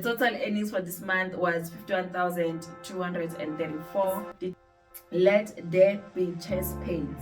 The total earnings for this month was 51,234. Let there be chest pains.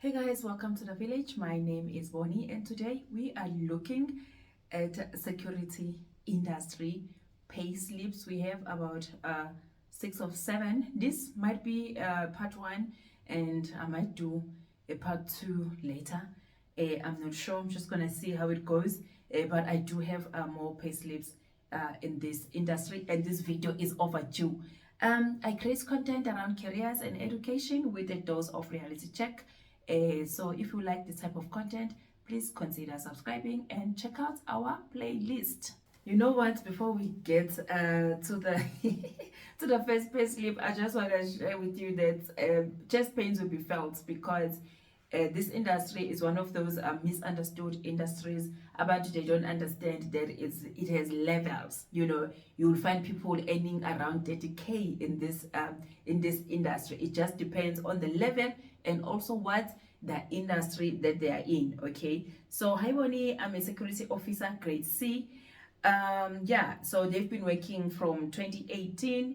Hey guys, welcome to the village. My name is Boni, and today we are looking at security industry pay slips. We have about 6 or 7. This might be part 1, and I might do a part 2 later. I'm not sure. I'm just gonna see how it goes. But I do have more pay slips in this industry, and this video is overdue. I create content around careers and education with a dose of reality check. So if you like this type of content, please consider subscribing and check out our playlist. You know what, before we get to the to the first pay slip, I just want to share with you that chest pains will be felt because this industry is one of those misunderstood industries. About they don't understand that it has levels. You know, you'll find people earning around 30K in this industry. It just depends on the level and also what the industry that they are in. Okay, so hi Boni, I'm a security officer, grade C. So they've been working from 2018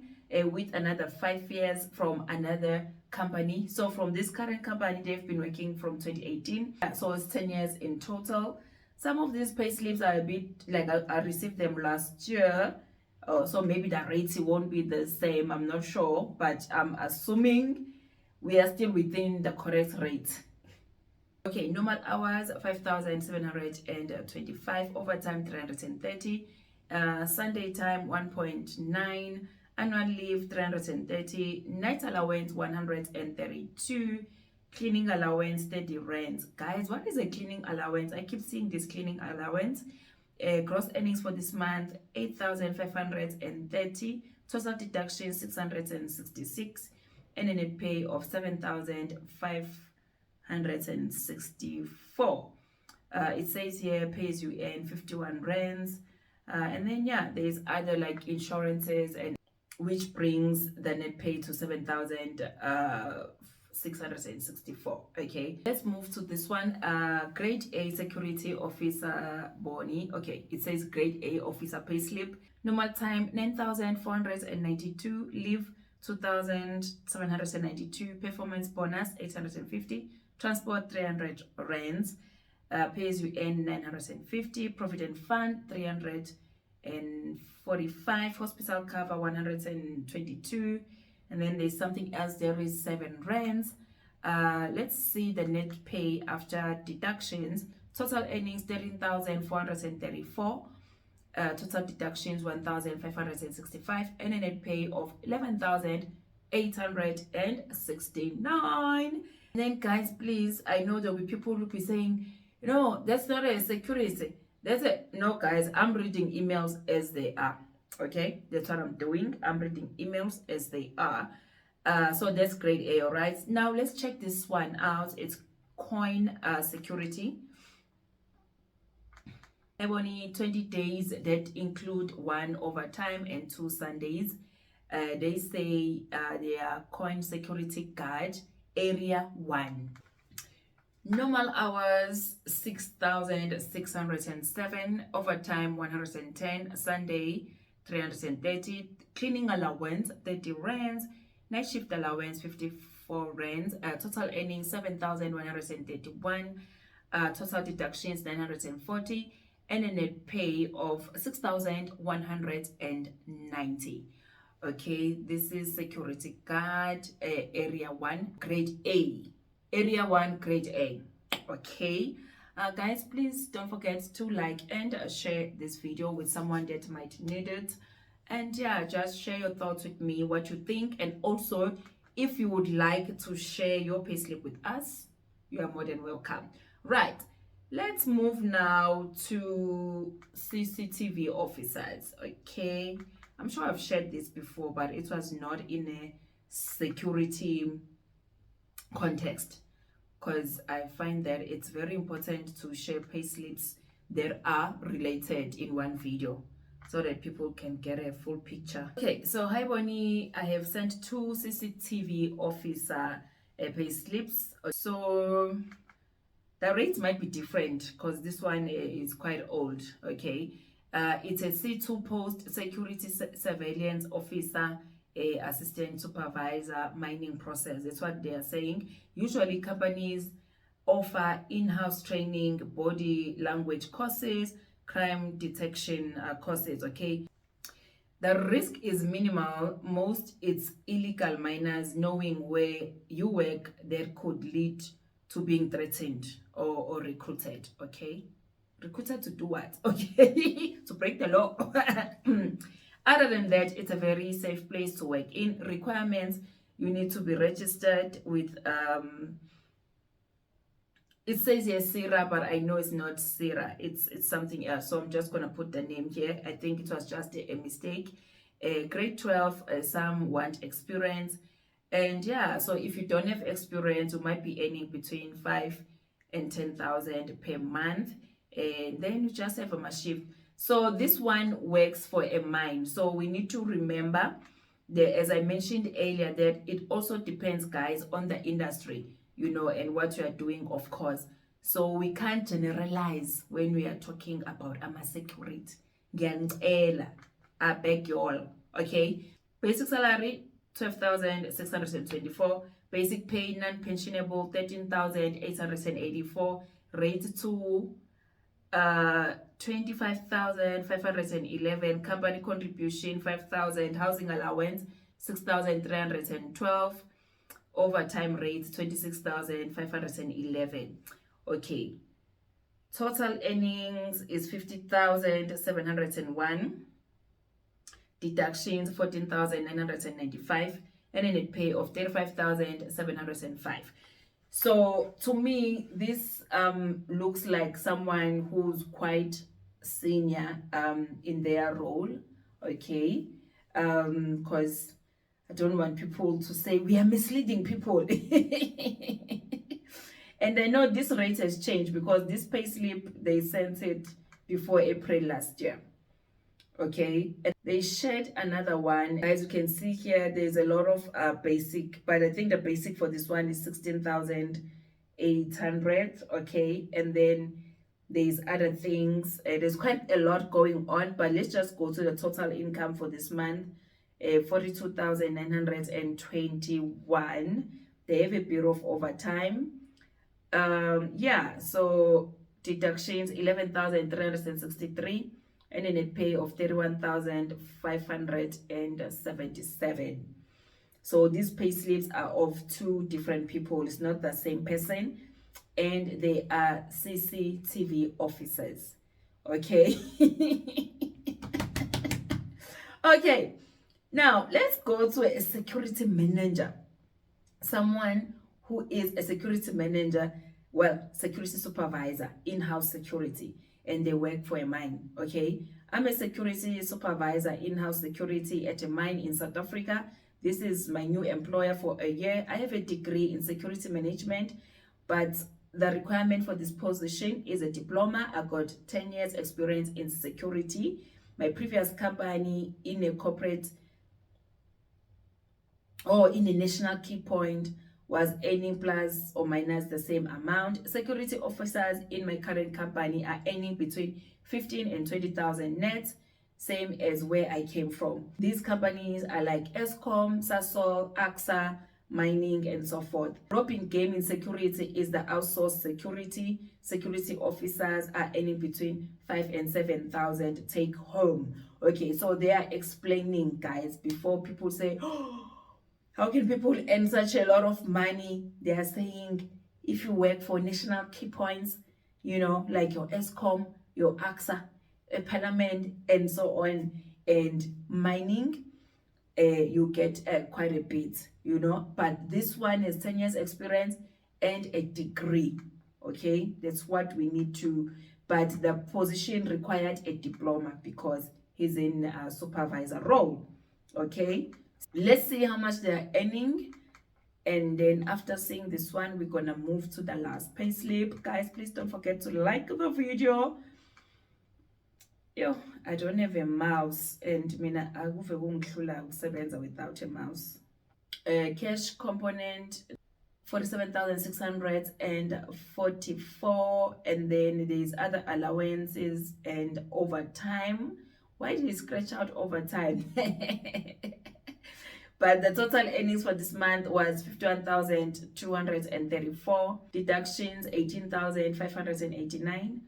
with another 5 years from another company. So from this current company, they've been working from 2018. So it's 10 years in total. Some of these pay slips are a bit like I received them last year. So maybe the rates won't be the same. I'm not sure, but I'm assuming we are still within the correct rate. Okay, normal hours 5,725, overtime 330, Sunday time 1.9, annual leave 330, night allowance 132, cleaning allowance 30 rands. Guys, what is a cleaning allowance? I keep seeing this cleaning allowance. Gross earnings for this month 8,530, total deduction 666, and a net pay of 7,564. It says here pays you earn 51 rands, and then yeah, there's other like insurances, and which brings the net pay to 7,664. Okay, let's move to this one. Grade A security officer Boni. Okay, it says grade A officer payslip. Normal time 9,492, leave 2,792, performance bonus 850, transport 300 rands, pays you earn 950, provident fund 345, hospital cover 122, and then there's something else. There is 7 rands. Let's see the net pay after deductions. Total earnings 13,434. Total deductions 1,565, and a net pay of 11,869. Then guys, please, I know there will be people who will be saying, no, that's not a security, that's it. No guys, I'm reading emails as they are. Okay, that's what I'm doing. I'm reading emails as they are. So that's grade A. All right, now let's check this one out. It's coin security. Only 20 days that include 1 overtime and 2 Sundays. They say they are coin security guard area 1. Normal hours 6,607, overtime 110, Sunday 330, cleaning allowance 30 rands, night shift allowance 54 rands, total earnings 7,131, total deductions 940, and a net pay of 6,190. Okay, this is security guard area 1 grade A. Area 1 grade A. Okay, guys, please don't forget to like and share this video with someone that might need it. And yeah, just share your thoughts with me, what you think, and also if you would like to share your payslip with us, you are more than welcome. Right, let's move now to CCTV officers. Okay, I'm sure I've shared this before, but it was not in a security context, because I find that it's very important to share payslips that are related in one video so that people can get a full picture. Okay, so hi Boni, I have sent 2 CCTV officer payslips. So The rates might be different because this one is quite old. Okay, it's a C2 post, security surveillance officer, assistant supervisor, mining process. That's what they are saying. Usually companies offer in-house training, body language courses, crime detection courses. Okay, the risk is minimal. Most it's illegal miners knowing where you work that could lead to being threatened or recruited. Okay, recruited to do what? Okay, to break the law. Other than that, it's a very safe place to work. In requirements, you need to be registered with it says here CCTV, but I know it's not CCTV. It's something else. So I'm just gonna put the name here. I think it was just a mistake. Grade 12, some want experience. And yeah, so if you don't have experience, you might be earning between 5 and 10,000 per month. And then you just have a shift. So this one works for a mine. So we need to remember that, as I mentioned earlier, that it also depends, guys, on the industry, you know, and what you are doing, of course. So we can't generalize when we are talking about security. I beg you all. Okay, basic salary 12,624, basic pay non-pensionable 13,884, rate to 25,511, company contribution 5,000, housing allowance 6,312, overtime rate 26,511. Okay, total earnings is 50,701, deductions 14,995, and a net pay of 35,705. So to me, this looks like someone who's quite senior in their role. Okay, because I don't want people to say we are misleading people. And I know this rate has changed because this payslip, they sent it before April last year. Okay, and they shared another one. As you can see here, there's a lot of basic, but I think the basic for this one is 16,800. Okay, and then there's other things. There's quite a lot going on, but let's just go to the total income for this month. 42,921. They have a bit of overtime. Yeah, so deductions 11,363, and a net pay of 31,577. So these pay slips are of two different people. It's not the same person, and they are CCTV officers. Okay. Okay, now let's go to a security manager, someone who is a security manager, well, security supervisor, in-house security, and they work for a mine. Okay, I'm a security supervisor, in-house security at a mine in South Africa. This is my new employer for a year. I have a degree in security management, but the requirement for this position is a diploma. I got 10 years experience in security. My previous company in a corporate or in a national key point was earning plus or minus the same amount. Security officers in my current company are earning between 15 and 20,000 net, same as where I came from. These companies are like Eskom, Sasol, AXA, mining, and so forth. Dropping game in security is the outsourced security. Security officers are earning between 5 and 7,000 take home. Okay, so they are explaining, guys, before people say, oh, how can people earn such a lot of money? They are saying if you work for national key points, you know, like your Eskom, your AXA, a Parliament, and so on, and mining, you get quite a bit, you know. But this one has 10 years experience and a degree. Okay, that's what we need to, but the position required a diploma because he's in a supervisor role. Okay, let's see how much they're earning, and then after seeing this one, we're gonna move to the last pay slip. Guys, please don't forget to like the video. Yo, I don't have a mouse, and mina akuve kungihlula ukusebenza without a mouse. Cash component 47,644, and then there's other allowances and overtime. Why did he scratch out overtime? But the total earnings for this month was 51,234, deductions 18,589,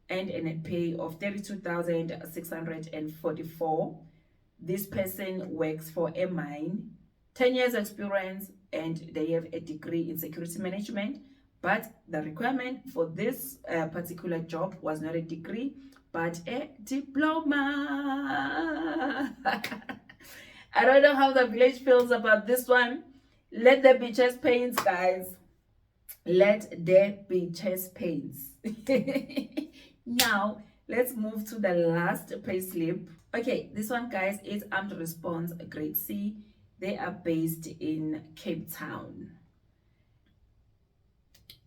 and a net pay of 32,644. This person works for a mine, 10 years experience, and they have a degree in security management. But the requirement for this particular job was not a degree, but a diploma. I don't know how the village feels about this one. Let there be chest pains, guys. Let there be chest pains. Now, let's move to the last payslip. Okay, this one, guys, is Armed Response Grade C. They are based in Cape Town.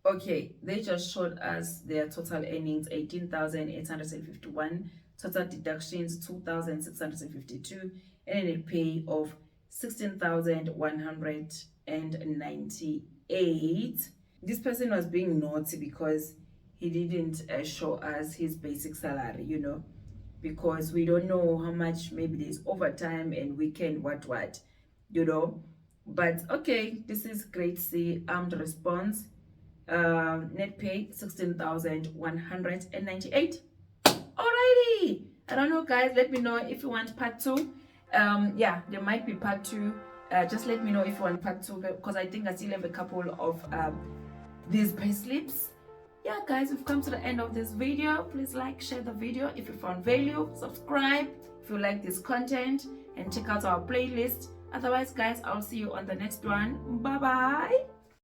Okay, they just showed us their total earnings, 18,851, total deductions 2,652, and a pay of 16,198. This person was being naughty because he didn't show us his basic salary, you know, because we don't know how much, maybe there's overtime and weekend, what, you know. But okay, this is grade C, Armed Response. Net pay 16,198. Alrighty, I don't know, guys, let me know if you want part 2. Yeah, there might be part 2. Just let me know if you want part 2, because I think I still have a couple of these pay slips. Yeah, guys, we've come to the end of this video. Please like, share the video if you found value, subscribe if you like this content, and check out our playlist. Otherwise, guys, I'll see you on the next one. Bye bye.